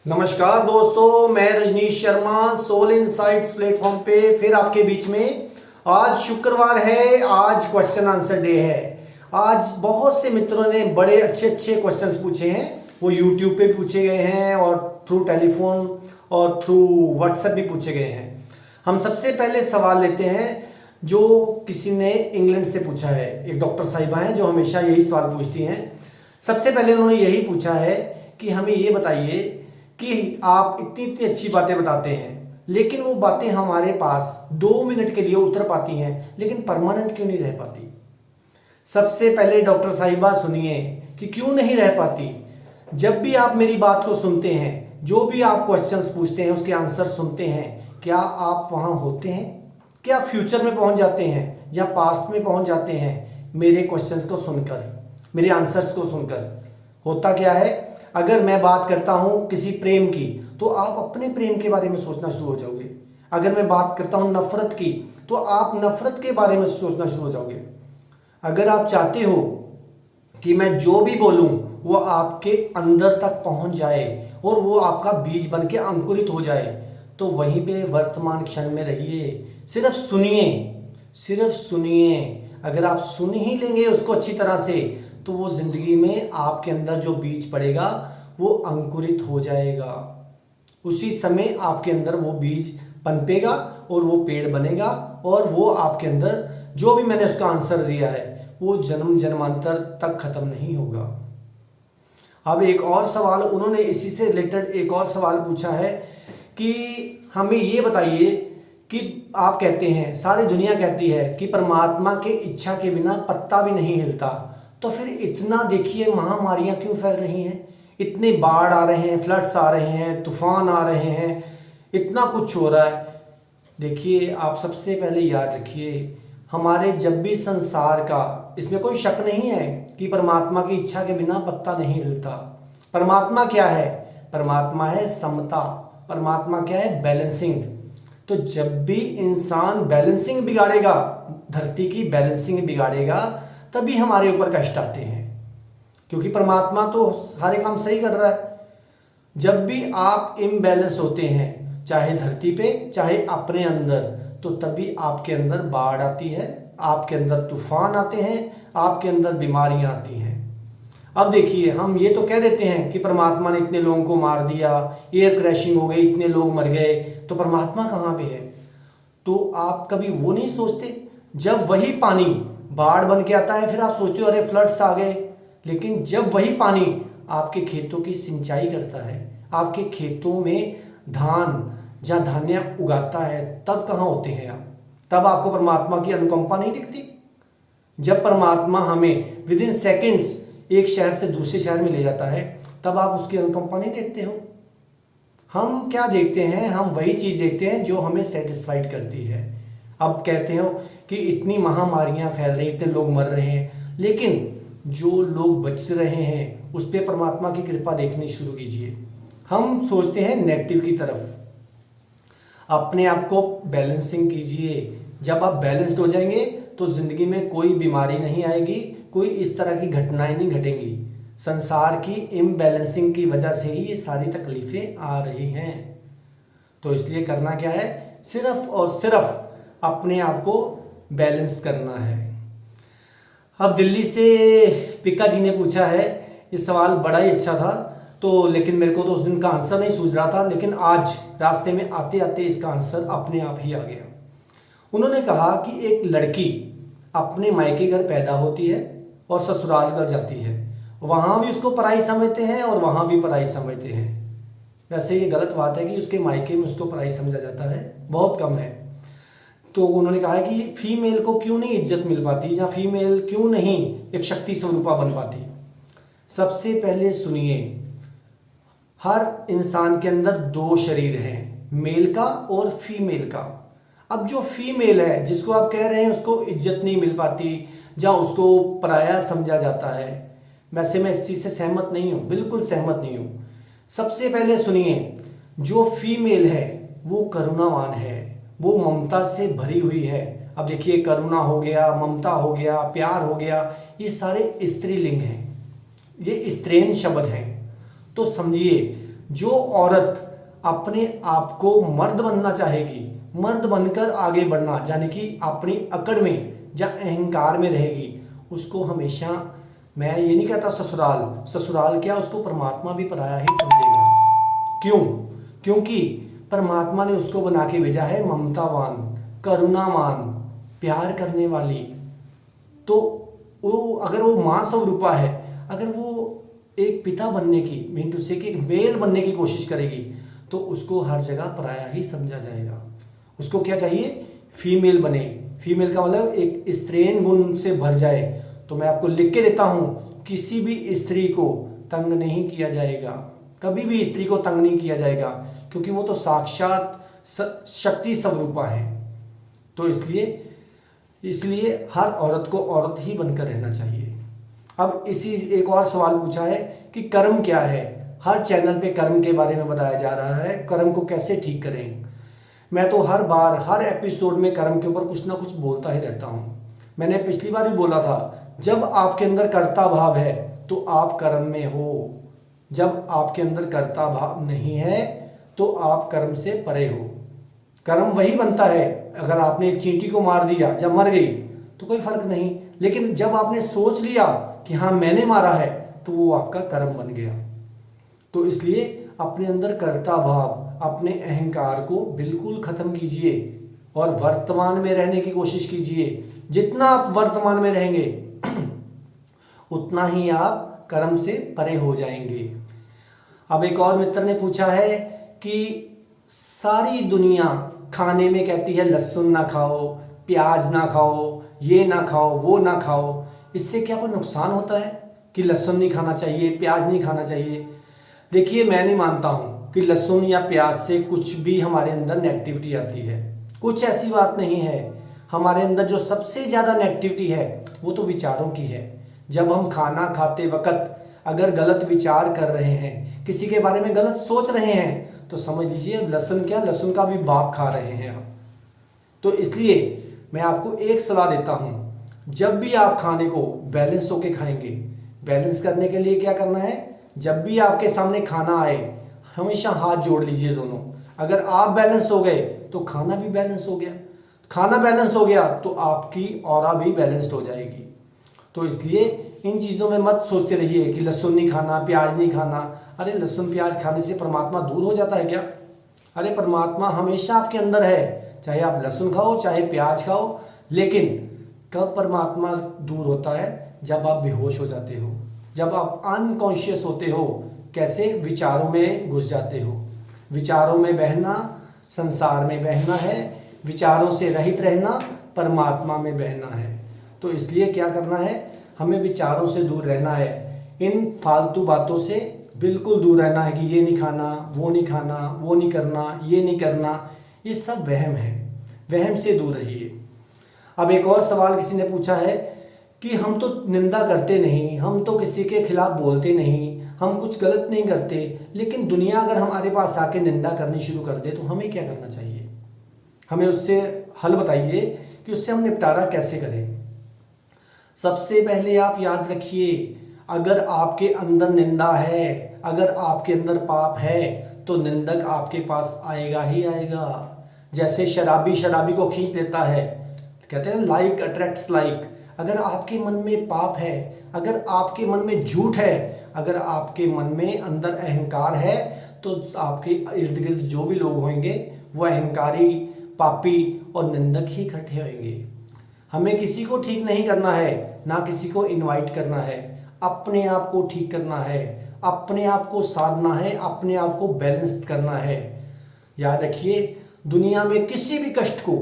नमस्कार दोस्तों, मैं Rajneesh Sharma soul insights platform पे फिर आपके बीच में। आज शुक्रवार है, आज क्वेश्चन आंसर डे है। आज बहुत से मित्रों ने बड़े अच्छे अच्छे क्वेश्चंस पूछे हैं। वो यूट्यूब पे पूछे गए हैं और थ्रू टेलीफोन और थ्रू व्हाट्सएप भी पूछे गए हैं। हम सबसे पहले सवाल लेते हैं जो किसी ने इंग्लैंड से पूछा है। एक डॉक्टर साहिबा हैं जो हमेशा यही सवाल पूछती हैं। सबसे पहले उन्होंने यही पूछा है कि हमें ये बताइए कि आप इतनी इतनी अच्छी बातें बताते हैं, लेकिन वो बातें हमारे पास 2 मिनट के लिए उतर पाती हैं, लेकिन परमानेंट क्यों नहीं रह पाती। सबसे पहले डॉक्टर साहिबा सुनिए कि क्यों नहीं रह पाती। जब भी आप मेरी बात को सुनते हैं, जो भी आप क्वेश्चंस पूछते हैं उसके आंसर सुनते हैं, क्या आप वहां होते हैं? क्या फ्यूचर में पहुंच जाते हैं या पास्ट में पहुंच जाते हैं मेरे क्वेश्चंस को सुनकर, मेरे आंसर्स को सुनकर? होता क्या है, अगर मैं बात करता हूं किसी प्रेम की तो आप अपने प्रेम के बारे में सोचना शुरू हो जाओगे। अगर मैं बात करता हूं नफरत की तो आप नफरत के बारे में सोचना शुरू हो जाओगे। अगर आप चाहते हो कि मैं जो भी बोलूं वो आपके अंदर तक पहुंच जाए और वो आपका बीज बन के अंकुरित हो जाए, तो वहीं पे वर्तमान क्षण में रहिए। सिर्फ सुनिए, सिर्फ सुनिए। अगर आप सुन ही लेंगे उसको अच्छी तरह से, तो वो जिंदगी में आपके अंदर जो बीज पड़ेगा वो अंकुरित हो जाएगा। उसी समय आपके अंदर वो बीज पनपेगा और वो पेड़ बनेगा, और वो आपके अंदर जो भी मैंने उसका आंसर दिया है वो जन्म जन्मांतर तक खत्म नहीं होगा। अब एक और सवाल उन्होंने इसी से रिलेटेड एक और सवाल पूछा है कि हमें ये बताइए कि आप कहते हैं, सारी दुनिया कहती है कि परमात्मा के इच्छा के बिना पत्ता भी नहीं हिलता, तो फिर इतना देखिए महामारियां क्यों फैल रही हैं? इतने बाढ़ आ रहे हैं, फ्लड्स आ रहे हैं, तूफान आ रहे हैं, इतना कुछ हो रहा है। देखिए, आप सबसे पहले याद रखिए, हमारे जब भी संसार का, इसमें कोई शक नहीं है कि परमात्मा की इच्छा के बिना पत्ता नहीं हिलता। परमात्मा क्या है? परमात्मा है समता। परमात्मा क्या है? बैलेंसिंग। तो जब भी इंसान बैलेंसिंग बिगाड़ेगा, धरती की बैलेंसिंग बिगाड़ेगा, तभी हमारे ऊपर कष्ट आते हैं, क्योंकि परमात्मा तो सारे काम सही कर रहा है। जब भी आप इम्बैलेंस होते हैं, चाहे धरती पे चाहे अपने अंदर, तो तभी आपके अंदर बाढ़ आती है, आपके अंदर तूफान आते हैं, आपके अंदर बीमारियां आती हैं। अब देखिए, हम ये तो कह देते हैं कि परमात्मा ने इतने लोगों को मार दिया, एयर क्रैशिंग हो गई, इतने लोग मर गए, तो परमात्मा कहाँ पे है? तो आप कभी वो नहीं सोचते, जब वही पानी बाढ़ बन के आता है फिर आप सोचते हो अरे फ्लड्स आ गए, लेकिन जब वही पानी आपके खेतों की सिंचाई करता है, आपके खेतों में धान जहाँ धान्य उगाता है, तब कहाँ होते हैं आप? तब आपको परमात्मा की अनुकंपा नहीं दिखती? जब परमात्मा हमें विद इन सेकेंड्स एक शहर से दूसरे शहर में ले जाता है, तब आप उसकी अनुकंपा नहीं देखते हो? हम क्या देखते हैं? हम वही चीज देखते हैं जो हमें सेटिस्फाइड करती है। अब कहते हो कि इतनी महामारियां फैल रही, इतने लोग मर रहे हैं, लेकिन जो लोग बच रहे हैं उस पर परमात्मा की कृपा देखनी शुरू कीजिए। हम सोचते हैं नेगेटिव की तरफ। अपने आप को बैलेंसिंग कीजिए। जब आप बैलेंस्ड हो जाएंगे तो जिंदगी में कोई बीमारी नहीं आएगी, कोई इस तरह की घटनाएं नहीं घटेंगी। संसार की इम्बैलेंसिंग की वजह से ही ये सारी तकलीफें आ रही हैं। तो इसलिए करना क्या है? सिर्फ और सिर्फ अपने आप को बैलेंस करना है। अब दिल्ली से पिका जी ने पूछा है, ये सवाल बड़ा ही अच्छा था, तो लेकिन मेरे को तो उस दिन का आंसर नहीं सूझ रहा था, लेकिन आज रास्ते में आते आते इसका आंसर अपने आप ही आ गया। उन्होंने कहा कि एक लड़की अपने मायके घर पैदा होती है और ससुराल घर जाती है, वहां भी उसको पराई समझते हैं और वहां भी पराई समझते हैं। वैसे ये गलत बात है कि उसके मायके में उसको पराई समझा जाता है, बहुत कम है। तो उन्होंने कहा है कि फीमेल को क्यों नहीं इज्जत मिल पाती, या फीमेल क्यों नहीं एक शक्ति स्वरूपा बन पाती। सबसे पहले सुनिए, हर इंसान के अंदर 2 शरीर हैं, मेल का और फीमेल का। अब जो फीमेल है, जिसको आप कह रहे हैं उसको इज्जत नहीं मिल पाती, या उसको पराया समझा जाता है, वैसे मैं इस चीज से सहमत नहीं हूं, बिल्कुल सहमत नहीं हूं। सबसे पहले सुनिए, जो फीमेल है वो करुणावान है, वो ममता से भरी हुई है। अब देखिए, करुणा हो गया, ममता हो गया, प्यार हो गया, ये सारे स्त्रीलिंग हैं, ये स्त्रीण शब्द हैं। तो समझिए, जो औरत अपने आप को मर्द बनना चाहेगी, मर्द बनकर आगे बढ़ना, यानी कि अपनी अकड़ में या अहंकार में रहेगी, उसको हमेशा, मैं ये नहीं कहता ससुराल क्या, उसको परमात्मा भी पराया ही समझेगा। क्यों? क्योंकि परमात्मा ने उसको बना के भेजा है ममतावान, करुणावान, प्यार करने वाली। तो वो अगर वो मां स्वरूपा है, अगर वो एक पिता बनने की, मीन टू से कि एक मेल बनने की कोशिश करेगी, तो उसको हर जगह पराया ही समझा जाएगा। उसको क्या चाहिए? फीमेल बने। फीमेल का मतलब एक स्त्रीण गुण से भर जाए। तो मैं आपको लिख के देता हूं, किसी भी स्त्री को तंग नहीं किया जाएगा, कभी भी स्त्री को तंग नहीं किया जाएगा, क्योंकि वो तो साक्षात शक्ति स्वरूपा है। तो इसलिए हर औरत को औरत ही बनकर रहना चाहिए। अब इसी एक और सवाल पूछा है कि कर्म क्या है। हर चैनल पे कर्म के बारे में बताया जा रहा है, कर्म को कैसे ठीक करें। मैं तो हर बार हर एपिसोड में कर्म के ऊपर कुछ ना कुछ बोलता ही रहता हूँ। मैंने पिछली बार भी बोला था, जब आपके अंदर कर्ता भाव है तो आप कर्म में हो, जब आपके अंदर कर्ता भाव नहीं है तो आप कर्म से परे हो। कर्म वही बनता है, अगर आपने एक चींटी को मार दिया, जब मर गई तो कोई फर्क नहीं, लेकिन जब आपने सोच लिया कि हाँ मैंने मारा है, तो वो आपका कर्म बन गया। तो इसलिए अपने अंदर कर्ता भाव, अपने अहंकार को बिल्कुल खत्म कीजिए और वर्तमान में रहने की कोशिश कीजिए। जितना आप वर्तमान में रहेंगे उतना ही आप कर्म से परे हो जाएंगे। अब एक और मित्र ने पूछा है कि सारी दुनिया खाने में कहती है लहसुन ना खाओ, प्याज ना खाओ, ये ना खाओ, वो ना खाओ, इससे क्या कोई नुकसान होता है कि लहसुन नहीं खाना चाहिए, प्याज नहीं खाना चाहिए? देखिए, मैं नहीं मानता हूं कि लहसुन या प्याज से कुछ भी हमारे अंदर नेगेटिविटी आती है। कुछ ऐसी बात नहीं है। हमारे अंदर जो सबसे ज़्यादा नेगेटिविटी है वो तो विचारों की है। जब हम खाना खाते वक्त अगर गलत विचार कर रहे हैं, किसी के बारे में गलत सोच रहे हैं, तो समझ लीजिए लहसुन क्या, लहसुन का भी बाप खा रहे हैं आप। तो इसलिए मैं आपको एक सलाह देता हूं, जब भी आप खाने को बैलेंस होके खाएंगे, बैलेंस करने के लिए क्या करना है, जब भी आपके सामने खाना आए हमेशा हाथ जोड़ लीजिए दोनों। अगर आप बैलेंस हो गए तो खाना भी बैलेंस हो गया, खाना बैलेंस हो गया तो आपकी ऑरा भी बैलेंस्ड हो जाएगी। तो इसलिए इन चीज़ों में मत सोचते रहिए कि लहसुन नहीं खाना, प्याज नहीं खाना। अरे लहसुन प्याज खाने से परमात्मा दूर हो जाता है क्या? अरे परमात्मा हमेशा आपके अंदर है, चाहे आप लहसुन खाओ चाहे प्याज खाओ। लेकिन कब परमात्मा दूर होता है? जब आप बेहोश हो जाते हो, जब आप अनकॉन्शियस होते हो। कैसे? विचारों में घुस जाते हो। विचारों में बहना संसार में बहना है, विचारों से रहित रहना परमात्मा में बहना है। तो इसलिए क्या करना है, हमें विचारों से दूर रहना है। इन फालतू बातों से बिल्कुल दूर रहना है कि ये नहीं खाना, वो नहीं खाना, वो नहीं करना, ये नहीं करना। ये सब वहम है, वहम से दूर रहिए। अब एक और सवाल किसी ने पूछा है कि हम तो निंदा करते नहीं, हम तो किसी के खिलाफ बोलते नहीं, हम कुछ गलत नहीं करते, लेकिन दुनिया अगर हमारे पास आके निंदा करनी शुरू कर दे तो हमें क्या करना चाहिए? हमें उससे हल बताइए कि उससे हम निपटारा कैसे करें। सबसे पहले आप याद रखिए, अगर आपके अंदर निंदा है, अगर आपके अंदर पाप है, तो निंदक आपके पास आएगा ही आएगा। जैसे शराबी शराबी को खींच लेता है, कहते हैं लाइक अट्रैक्ट्स लाइक। अगर आपके मन में पाप है, अगर आपके मन में झूठ है, अगर आपके मन में अंदर अहंकार है, तो आपके इर्द गिर्द जो भी लोग होंगे वो अहंकारी, पापी और निंदक ही इकट्ठे होंगे। हमें किसी को ठीक नहीं करना है, ना किसी को इनवाइट करना है। अपने आप को ठीक करना है, अपने आप को साधना है, अपने आप को बैलेंस करना है। याद रखिए, दुनिया में किसी भी कष्ट को,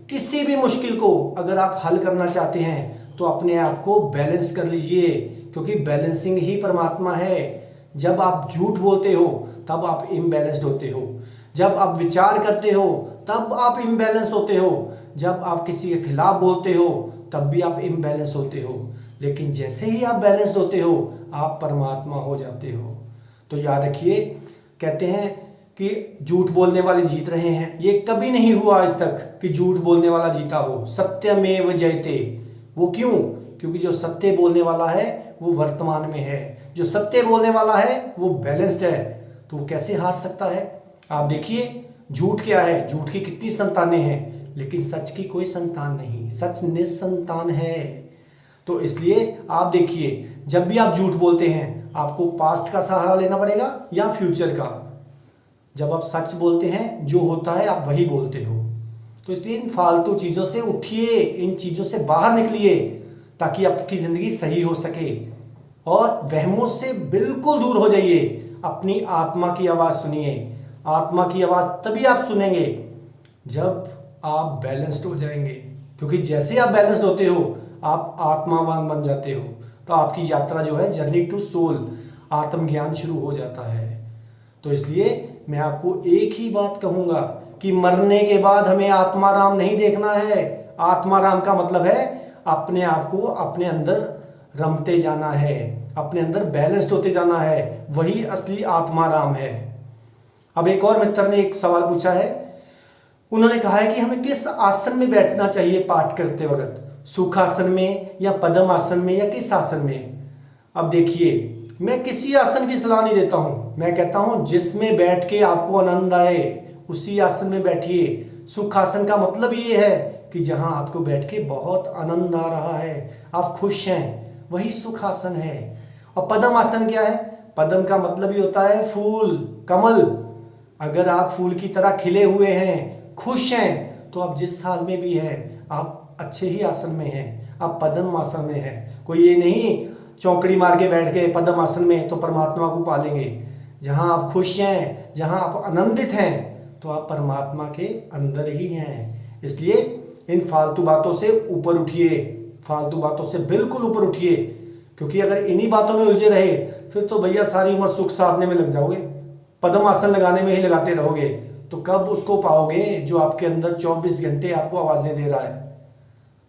किसी भी मुश्किल को अगर आप हल करना चाहते हैं तो अपने आप को बैलेंस कर लीजिए, क्योंकि बैलेंसिंग ही परमात्मा है। जब आप झूठ बोलते हो तब आप इम्बैलेंस्ड होते हो, जब आप विचार करते हो तब आप इम्बैलेंस होते हो, जब आप किसी के खिलाफ बोलते हो तब भी आप इम्बैलेंस होते हो। लेकिन जैसे ही आप बैलेंस होते हो आप परमात्मा हो जाते हो। तो याद रखिए, कहते हैं कि झूठ बोलने वाले जीत रहे हैं। ये कभी नहीं हुआ आज तक कि झूठ बोलने वाला जीता हो। सत्यमेव जयते। वो क्यों? क्योंकि जो सत्य बोलने वाला है वो वर्तमान में है, जो सत्य बोलने वाला है वो बैलेंस्ड है। तो वो कैसे हार सकता है। आप देखिए झूठ क्या है, झूठ की कितनी संतानें हैं, लेकिन सच की कोई संतान नहीं, सच निसंतान है। तो इसलिए आप देखिए जब भी आप झूठ बोलते हैं आपको पास्ट का सहारा लेना पड़ेगा या फ्यूचर का। जब आप सच बोलते हैं जो होता है आप वही बोलते हो। तो इसलिए इन फालतू चीज़ों से उठिए, इन चीज़ों से बाहर निकलिए ताकि आपकी ज़िंदगी सही हो सके और वहमों से बिल्कुल दूर हो जाइए। अपनी आत्मा की आवाज़ सुनिए। आत्मा की आवाज़ तभी आप सुनेंगे जब आप बैलेंस्ड हो जाएंगे, क्योंकि जैसे आप बैलेंस्ड होते हो आप आत्मावान बन जाते हो। तो आपकी यात्रा जो है जर्नी टू सोल, आत्मज्ञान शुरू हो जाता है। तो इसलिए मैं आपको एक ही बात कहूँगा कि मरने के बाद हमें आत्माराम नहीं देखना है। आत्माराम का मतलब है अपने आप को अपने अंदर रमते जाना है, अपने अंदर बैलेंस्ड होते जाना है, वही असली आत्माराम है। अब एक और मित्र ने एक सवाल पूछा है, उन्होंने कहा है कि हमें किस आसन में बैठना चाहिए पाठ करते वक्त, सुखासन में या पद्म आसन में या किस आसन में। अब देखिए मैं किसी आसन की सलाह नहीं देता हूं, मैं कहता हूं जिसमें बैठ के आपको आनंद आए उसी आसन में बैठिए। सुखासन का मतलब ये है कि जहां आपको बैठ के बहुत आनंद आ रहा है, आप खुश हैं, वही सुखासन है। और पद्म आसन क्या है? पद्म का मतलब ही होता है फूल, कमल। अगर आप फूल की तरह खिले हुए हैं, खुश हैं, तो आप जिस हाल में भी हैं आप अच्छे ही आसन में हैं, आप पद्म आसन में हैं। कोई ये नहीं चौकड़ी मार के बैठ गए पद्म आसन में तो परमात्मा को पालेंगे। जहां आप खुश हैं, जहां आप आनंदित हैं, तो आप परमात्मा के अंदर ही हैं। इसलिए इन फालतू बातों से ऊपर उठिए, फालतू बातों से बिल्कुल ऊपर उठिए, क्योंकि अगर इन्हीं बातों में उलझे रहे फिर तो भैया सारी उम्र सुख साधने में लग जाओगे, पद्म आसन लगाने में ही लगाते रहोगे, तो कब उसको पाओगे जो आपके अंदर 24 घंटे आपको आवाजें दे रहा है।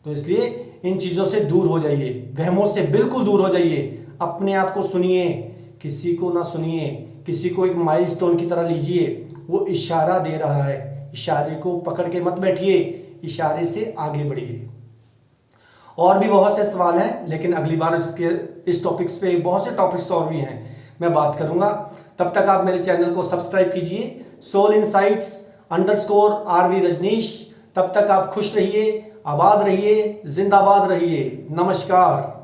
तो इसलिए इन चीज़ों से दूर हो जाइए, वहमों से बिल्कुल दूर हो जाइए। अपने आप को सुनिए, किसी को ना सुनिए, किसी को एक माइलस्टोन की तरह लीजिए, वो इशारा दे रहा है, इशारे को पकड़ के मत बैठिए, इशारे से आगे बढ़िए। और भी बहुत से सवाल हैं, लेकिन अगली बार इस टॉपिक्स पे बहुत से टॉपिक्स और भी हैं, मैं बात करूंगा। तब तक आप मेरे चैनल को सब्सक्राइब कीजिए, सोल इनसाइट्स _RV रजनीश। तब तक आप खुश रहिए, आबाद रहिए, जिंदाबाद रहिए। नमस्कार।